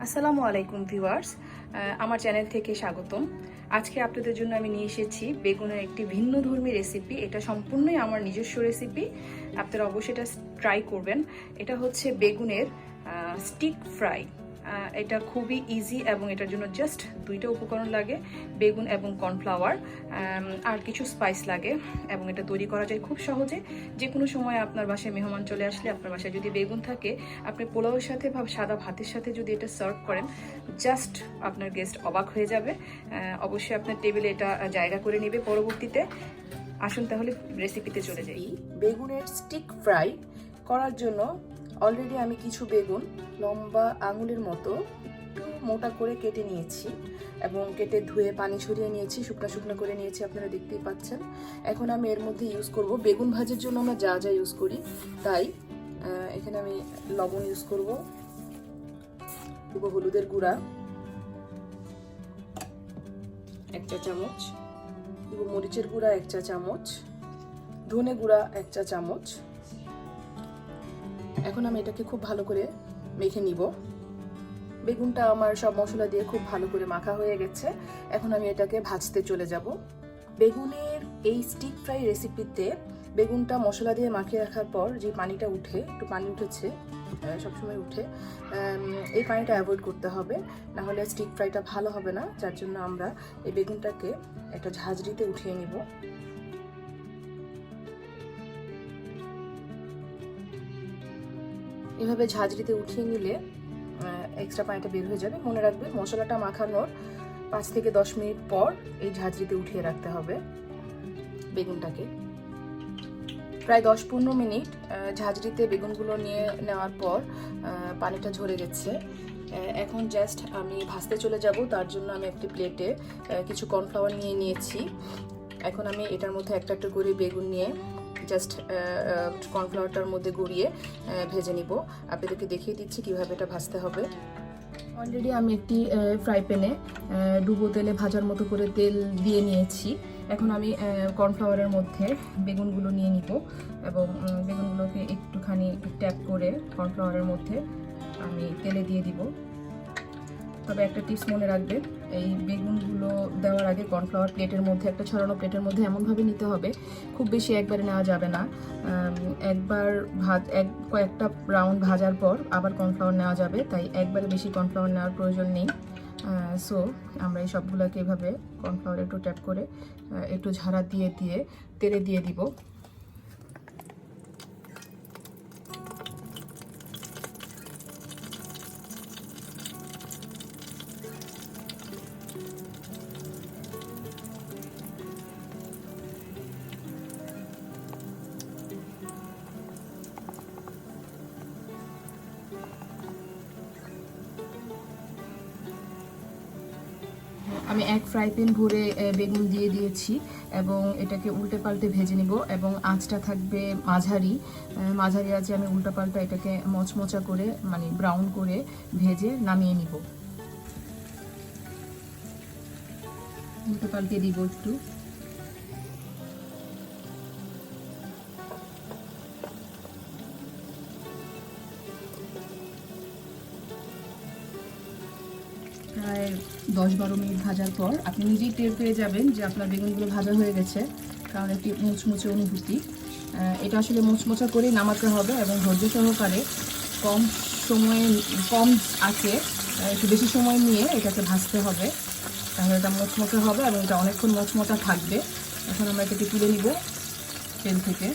আসসালামু আলাইকুম ভিউয়ার্স, আমার চ্যানেল থেকে স্বাগতম। আজকে আপনাদের জন্য আমি নিয়ে এসেছি বেগুনের একটি ভিন্নধর্মী রেসিপি। এটা সম্পূর্ণই আমার নিজস্ব রেসিপি, আপনারা অবশ্যই এটা ট্রাই করবেন। এটা হচ্ছে বেগুনের স্টিক ফ্রাই। এটা খুবই ইজি এবং এটার জন্য জাস্ট দুইটা উপকরণ লাগে, বেগুন এবং কর্নফ্লাওয়ার, আর কিছু স্পাইস লাগে এবং এটা তৈরি করা যায় খুব সহজে। যে কোনো সময় আপনার বাসায় মেহমান চলে আসলে, আপনার বাসায় যদি বেগুন থাকে, আপনি পোলাওয়ের সাথে বা সাদা ভাতের সাথে যদি এটা সার্ভ করেন, জাস্ট আপনার গেস্ট অবাক হয়ে যাবে। অবশ্যই আপনার টেবিলে এটা জায়গা করে নেবে পরবর্তীতে। আসুন তাহলে রেসিপিতে চলে যাই। বেগুনের স্টিক ফ্রাই করার জন্য অলরেডি আমি কিছু বেগুন লম্বা আঙুলের মতো একটু মোটা করে কেটে নিয়েছি এবং কেটে ধুয়ে পানি ছড়িয়ে নিয়েছি, শুকনো শুকনো করে নিয়েছি, আপনারা দেখতেই পাচ্ছেন। এখন আমি এর মধ্যে ইউজ করব বেগুন ভাজির জন্য আমরা যা যা ইউজ করি, তাই এখানে আমি লবণ ইউজ করব, দেব হলুদের গুঁড়া 1 চা চামচ, দেব মরিচের গুঁড়া 1 চা চামচ, ধনে গুঁড়া 1 চা চামচ। এখন আমি এটাকে খুব ভালো করে মেখে নিব। বেগুনটা আমার সব মশলা দিয়ে খুব ভালো করে মাখা হয়ে গেছে। এখন আমি এটাকে ভাজতে চলে যাব। বেগুনের এই স্টিক ফ্রাই রেসিপিতে বেগুনটা মশলা দিয়ে মাখিয়ে রাখার পর যে পানিটা উঠে, একটু পানি উঠেছে, সবসময় উঠে, এই পানিটা অ্যাভয়েড করতে হবে, না হলে স্টিক ফ্রাইটা ভালো হবে না। যার জন্য আমরা এই বেগুনটাকে একটা ঝাঁঝরিতে উঠিয়ে নিব। এভাবে ঝাঁঝরিতে উঠিয়ে নিলে এক্সট্রা পানিটা বের হয়ে যাবে। মনে রাখবে, মশলাটা মাখানোর 5 থেকে 10 মিনিট পর এই ঝাঁঝরিতে উঠিয়ে রাখতে হবে বেগুনটাকে। প্রায় 10-15 মিনিট ঝাঁঝরিতে বেগুনগুলো নিয়ে নেওয়ার পর পানিটা ঝরে গেছে। এখন জাস্ট আমি ভাজতে চলে যাব। তার জন্য আমি একটি প্লেটে কিছু কর্নফ্লাওয়ার নিয়ে নিয়েছি। এখন আমি এটার মধ্যে একটা একটা করে বেগুন নিয়ে জাস্ট কর্নফ্লাওয়ারটার মধ্যে গড়িয়ে ভেজে নিব। আপনাদেরকে দেখিয়ে দিচ্ছি কিভাবে এটা ভাজতে হবে। অলরেডি আমি একটি ফ্রাই প্যানে ডুবো তেলে ভাজার মতো করে তেল দিয়ে নিয়েছি। এখন আমি কর্নফ্লাওয়ারের মধ্যে বেগুনগুলো নিয়ে নিব এবং বেগুনগুলোকে একটুখানি ট্যাপ করে কর্নফ্লাওয়ারের মধ্যে আমি তেলে দিয়ে দিব। তবে একটা টিপস মনে রাখবে, এই বেগুনগুলো দেওয়ার আগে কর্নফ্লাওয়ার প্লেটের মধ্যে, একটা ছড়ানো প্লেটের মধ্যে এমনভাবে নিতে হবে, খুব বেশি একবারে নেওয়া যাবে না। একবার কয়েকটা রাউন্ড ভাজার পর আবার কর্নফ্লাওয়ার নেওয়া যাবে, তাই একবারে বেশি কর্নফ্লাওয়ার নেওয়ার প্রয়োজন নেই। সো আমরা এই সবগুলোকে এভাবে কর্নফ্লাওয়ার একটু ট্যাপ করে একটু ঝাড়া দিয়ে দিয়ে তেলে দিয়ে দিব। আমি এক ফ্রাই প্যান ভরে বেগুন দিয়ে দিয়েছি এবং এটাকে উল্টে পাল্টে ভেজে নিব এবং আঁচটা থাকবে মাঝারি আঁচে আমি উল্টা পাল্টা এটাকে মচমচা করে, মানে ব্রাউন করে ভেজে নামিয়ে নিব। উল্টে পাল্টে দিব একটু। প্রায় 10-12 মিনিট ভাজার পর আপনি নিজেই টের পেয়ে যাবেন যে আপনার বেগুনগুলো ভাজা হয়ে গেছে, কারণ একটি মুচমুচে অনুভূতি। এটা আসলে মুচমুচা করেই নামাতে হবে এবং ধৈর্য সহকারে কম সময়ে, কম আঁচে একটু বেশি সময় নিয়ে এটাকে ভাজতে হবে, তাহলে এটা মুচমুচে হবে এবং এটা অনেকক্ষণ মুচমুচা থাকবে। এখন আমরা এটাকে তুলে নিব তেল থেকে।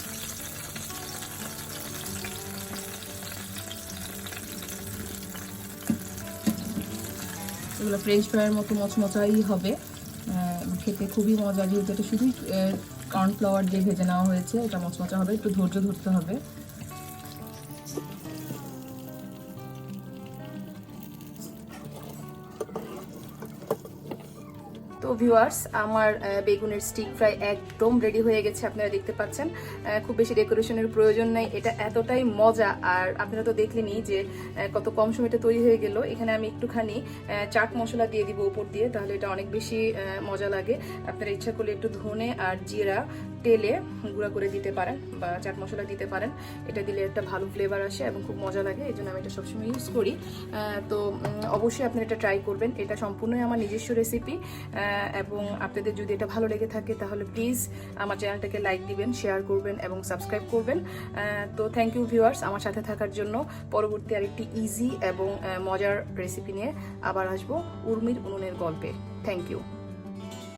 এগুলো ফ্রেঞ্চ ফ্রাইয়ের মতো মচমচাই হবে, খেতে খুবই মজা। যেহেতু এটা শুধুই কর্নফ্লাওয়ার দিয়ে ভেজে নেওয়া হয়েছে, এটা মচমচা হবে, একটু ধৈর্য ধরতে হবে। তো ভিউয়ার্স, আমার বেগুনের স্টিক ফ্রাই একদম রেডি হয়ে গেছে, আপনারা দেখতে পাচ্ছেন। খুব বেশি ডেকোরেশনের প্রয়োজন নাই, এটা এতটাই মজা। আর আপনারা তো দেখলেনই যে কত কম সময়টা তৈরি হয়ে গেল। এখানে আমি একটুখানি চাট মশলা দিয়ে দিব উপর দিয়ে, তাহলে এটা অনেক বেশি মজা লাগে। আপনারা ইচ্ছা করলে একটু ধনে আর জিরা তেলে গুঁড়া করে দিতে পারেন বা চাট মশলা দিতে পারেন। এটা দিলে একটা ভালো ফ্লেভার আসে এবং খুব মজা লাগে, এই জন্য আমি এটা সবসময় ইউজ করি। তো অবশ্যই আপনারা এটা ট্রাই করবেন, এটা সম্পূর্ণই আমার নিজস্ব রেসিপি। এবং আপনাদের যদি এটা ভালো লেগে থাকে তাহলে প্লিজ আমার চ্যানেলটাকে লাইক দিবেন, শেয়ার করবেন এবং সাবস্ক্রাইব করবেন। তো থ্যাংক ইউ ভিউয়ার্স আমার সাথে থাকার জন্য। পরবর্তী আরেকটি ইজি এবং মজার রেসিপি নিয়ে আবার আসবো উর্মির উনুনের গল্পে। Thank you.